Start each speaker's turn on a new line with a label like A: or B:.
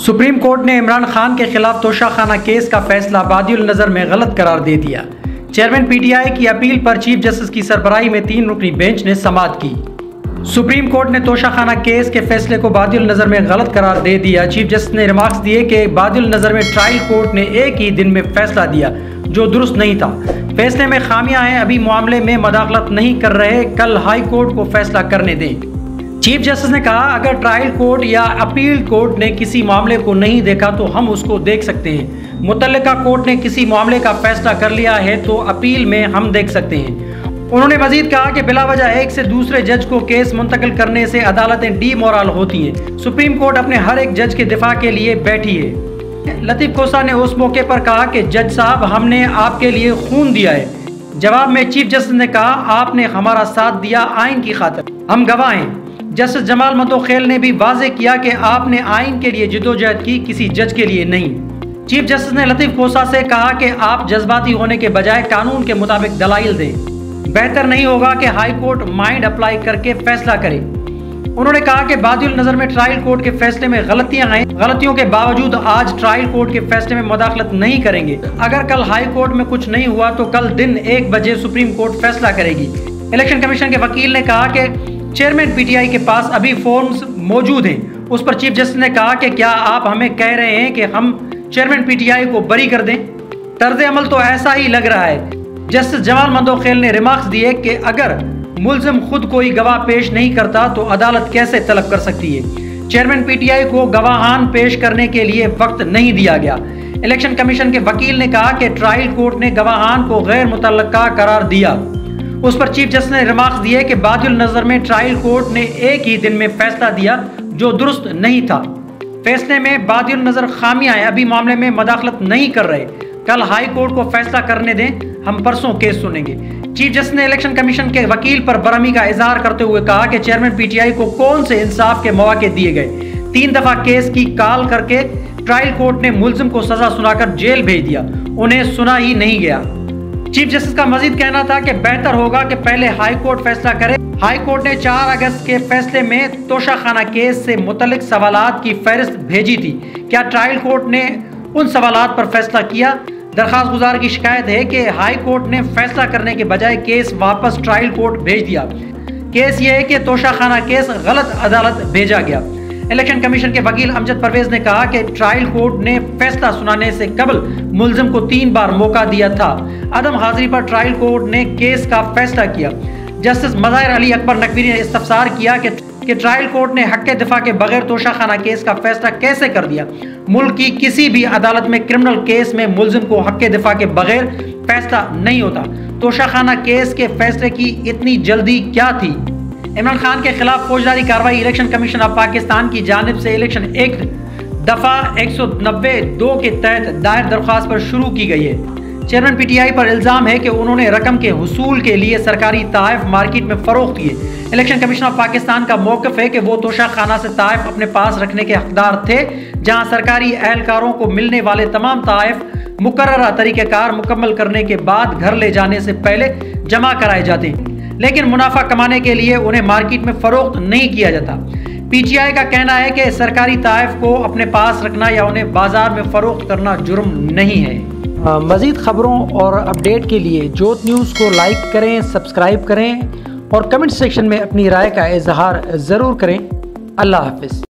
A: Supreme court ने इमरान खान के खिलाफ तोशाखाना केस का फैसला बादिउल नज़र में गलत करार दे दिया। चेयरमैन पीटीआई की अपील पर चीफ जस्टिस की सरबराही में 3 रुकनी बेंच ने समाअत की। सुप्रीम कोर्ट ने तोशाखाना केस के फैसले को बादिउल नज़र में गलत करार दे दिया। चीफ जस्टिस ने रिमार्क्स दिए कि बादिउल नज़र में ट्रायल कोर्ट ने एक ही दिन में फैसला दिया जो दुरुस्त नहीं था। फैसले में खामियां हैं, अभी मामले में मदाखलत नहीं कर रहे, कल हाई कोर्ट को फैसला करने दें। चीफ जस्टिस ने कहा, अगर ट्रायल कोर्ट या अपील कोर्ट ने किसी मामले को नहीं देखा तो हम उसको देख सकते हैं। मुतल्लिका कोर्ट ने किसी मामले का फैसला कर लिया है तो अपील में हम देख सकते हैं। उन्होंने मजीद कहा कि बिला वजह एक से दूसरे जज को केस मुंतकिल करने से अदालतें डीमोरल होती हैं। सुप्रीम कोर्ट अपने हर एक जज के दिफा के लिए बैठी है। लतीफ कोसा ने उस मौके पर कहा कि जज साहब, हमने आपके लिए खून दिया है। जवाब में चीफ जस्टिस ने कहा, आपने हमारा साथ दिया आइन की खातिर, हम गवाह हैं। जस्टिस जमाल मंदोखेल ने भी वाज़ेह किया कि आपने आइन के लिए जिद्दोजहद की, किसी जज के लिए नहीं। चीफ जस्टिस ने लतीफ कोसा से कहा कि आप जज्बाती होने के बजाय कानून के मुताबिक दलाइल दें। बेहतर नहीं होगा कि हाई कोर्ट माइंड अप्लाई करके फैसला करे। उन्होंने कहा कि बादिउल नज़र में ट्रायल कोर्ट के फैसले में गलतियां हैं, गलतियों के बावजूद आज ट्रायल कोर्ट के फैसले में मुदाखलत नहीं करेंगे। अगर कल हाई कोर्ट में कुछ नहीं हुआ तो कल दिन 1 बजे सुप्रीम कोर्ट फैसला करेगी। इलेक्शन कमीशन के वकील ने कहा कि चेयरमैन पीटीआई के पास अभी फॉर्म्स मौजूद हैं। उस पर चीफ जस्टिस ने कहा कि क्या आप हमें कह रहे हैं कि हम चेयरमैन पीटीआई को बरी कर दें? तर्ज अमल तो ऐसा ही लग रहा है। जस्टिस जमाल मंदोखेल ने रिमार्क्स दिए कि अगर मुल्जिम खुद कोई गवाह पेश नहीं करता तो अदालत कैसे तलब कर सकती है। चेयरमैन पीटीआई को गवाहान पेश करने के लिए वक्त नहीं दिया गया। इलेक्शन कमीशन के वकील ने कहा कि ट्रायल कोर्ट ने गवाहान को गैर मुतल्लका करार दिया। उस पर चीफ जस्टिस ने रिमार्क्स दिए कि बादिउल नज़र में ट्रायल कोर्ट ने एक ही दिन में फैसला दिया जो दुरुस्त नहीं था। फैसले में बादिउल नज़र खामियां हैं, अभी मामले में मदाखलत नहीं कर रहे, कल हाई कोर्ट को फैसला करने दें, हम परसों केस सुनेंगे। चीफ जस्टिस ने इलेक्शन कमीशन के वकील पर बरहमी का इजहार करते हुए कहा कि चेयरमैन पीटीआई को कौन से इंसाफ के मौके दिए गए। 3 दफा केस की कॉल करके ट्रायल कोर्ट ने मुल्जिम को सजा सुनाकर जेल भेज दिया, उन्हें सुना ही नहीं गया। चीफ जस्टिस का मजीद कहना था कि बेहतर होगा कि पहले हाई कोर्ट फैसला करे। हाई कोर्ट ने 4 अगस्त के फैसले में तोशाखाना केस से मुतल्लिक सवालात की फहरिस्त भेजी थी। क्या ट्रायल कोर्ट ने उन सवालात पर फैसला किया? दरखास्त गुजार की शिकायत है कि हाई कोर्ट ने फैसला करने के बजाय केस वापस ट्रायल कोर्ट भेज दिया। केस ये है कि तोशाखाना केस गलत अदालत भेजा गया। इलेक्शन कमीशन के वकील अमजद परवेज ने कहा कि ट्रायल कोर्ट ने फैसला सुनाने से कबल मुल्जिम को 3 बार मौका दिया था। अदम हाजिरी पर ट्रायल कोर्ट ने केस का फैसला किया। जस्टिस मज़ाहिर अली अकबर नकवी ने इस्तफसार किया कि ट्रायल कोर्ट ने हक़ दिफा के बगैर तोशाखाना केस का फैसला कैसे कर दिया। मुल्क की किसी भी अदालत में क्रिमिनल केस में मुल्जिम को हक़ दिफा के बगैर फैसला नहीं होता। तोशाखाना केस के फैसले की इतनी जल्दी क्या थी? इमरान खान के खिलाफ फौजदारी कार्रवाई इलेक्शन कमीशन ऑफ पाकिस्तान की जानिब से इलेक्शन एक्ट दफ़ा 190(2) के तहत दायर दरख्वास्त पर शुरू की गई है। चेयरमैन पीटीआई पर इल्ज़ाम है कि उन्होंने रकम के हुसूल के लिए सरकारी तहफ़ मार्केट में फ़रोख्त किए। इलेक्शन कमीशन ऑफ पाकिस्तान का मौक़िफ़ है कि वो तोशाखाना से तहफ़ अपने पास रखने के हकदार थे, जहाँ सरकारी एहलकारों को मिलने वाले तमाम तहफ़ मुकर्ररा तरीक़ेकार मुकम्मल करने के बाद घर ले जाने से पहले जमा कराए जाते हैं, लेकिन मुनाफा कमाने के लिए उन्हें मार्केट में फरोख्त नहीं किया जाता। पीटीआई का कहना है कि सरकारी तहफ़ को अपने पास रखना या उन्हें बाजार में फरोख्त करना जुर्म नहीं है। मज़ीद खबरों और अपडेट के लिए जोत न्यूज़ को लाइक करें, सब्सक्राइब करें और कमेंट सेक्शन में अपनी राय का इजहार ज़रूर करें। अल्लाह हाफ़िज़।